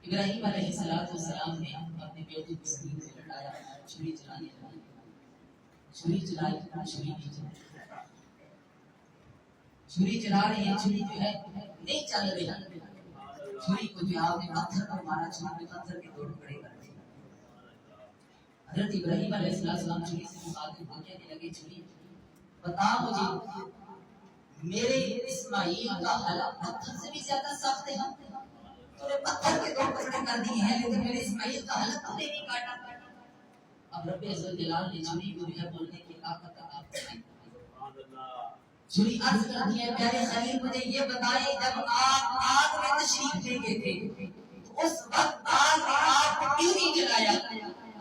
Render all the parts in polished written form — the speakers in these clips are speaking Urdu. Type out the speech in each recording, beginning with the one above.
ابراہیم علیہ السلام نے اپنے بیٹے کو زمین سے لٹایا، چھری چلانے لگی، چھری چلائی، چھری چلا رہے ہیں، چھری جو ہے نہیں چل رہی، چھری کو جو آپ نے پتھر پر مارا، چھری میں پتھر کے دو ٹکڑے کر دیے۔ حضرت ابراہیم علیہ السلام چھری سے مخاطب ہو کہنے لگے، چھری بتا مجھے میرے اسماعیل کا حلق پتھر سے بھی زیادہ سخت ہے، تو نے پتھر کے دو ٹکڑے کر دیے ہیں لیکن میرے اسماعیل کا حلق تو نہیں کاٹا۔ اب رب عزت جلال نے چھری کو جو ہے بولنے کی طاقت عطا فرمائی۔ چھری عرض کرتی ہے، پیارے خلیل مجھے یہ بتائیں جب آپ آگ میں تشریف لے گئے تھے تو اس وقت آگ نے آپ کو کیوں نہیں جلایا؟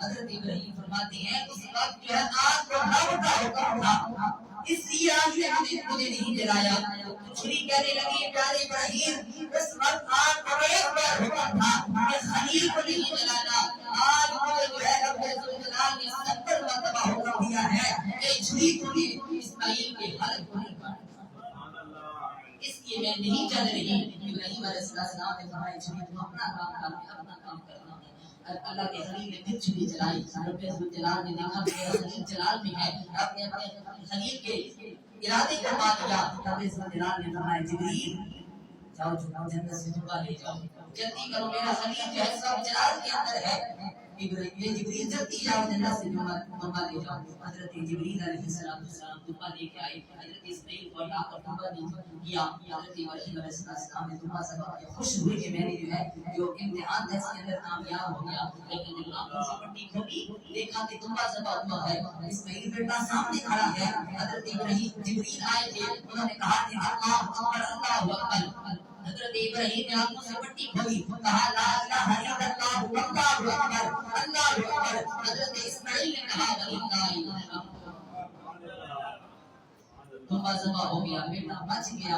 حضرت ابراہیم فرماتے ہیں اس وقت جو ہے آگ کو رب کا حکم تھا، اس لیے آگ نے مجھے نہیں جلایا۔ چھری کہنے لگی، پیارے ابراہیم اس وقت آگ کو ایک بار حکم تھا کہ خلیل کو نہیں جلانا، آج مجھے جو ہے رب الجلال نے 70 مرتبہ حکم دیا ہے کہ چھری کو بھی اسماعیل کے حلق کو نہیں کاٹنا، اس لیے میں نہیں چل رہی۔ ابراہیم علیہ السلام نے فرمایا، چھری تم اپنا کام کر کے اپنا کام کرنا ہے۔ اللہ کے خلیل نے پھر چھری چلائی، رب الجلال نے دیکھا میرا خلیل جلال میں ہے، آپ نے اپنے خلیل کے ارادے کو مان لیا۔ رب الجلال نے فرمایا، جبریل جاؤ جنت سے جھولا لے جاؤ، جلدی کرو میرا خلیل جو ہے سب جلال کے اندر ہے۔ جبریل جلدی جاؤ جنت سے جھولا لے جاؤ۔ حضرت جبریل علیہ السلام دبا لے کے آئے، حضرت اسماعیل کو لا کر دبا دیا۔ حضرت ابراہیم علیہ السلام نے دبا سبا کے خوش ہوئے کہ میں نے جو ہے جو امتحان تھا اس کے اندر کامیاب ہو گیا، لیکن جب آنکھوں سے پٹی کھولی دیکھا کہ دبا سبا ہوا ہے، اسماعیل بیٹا سامنے کھڑا ہے۔ حضرت ابراہیم جبریل آئے تھے، انہوں نے کہا کہ اللہ اکبر اللہ اکبر۔ حضرت ابراہیم نے آنکھوں سے پٹی کھولی، کہا لا الہ الا اللہ واللہ اکبر اللہ اکبر۔ حضرت اسماعیل نے کہا وللہ الحمد، دبا سبا ہو گیا، بیٹا بچ گیا۔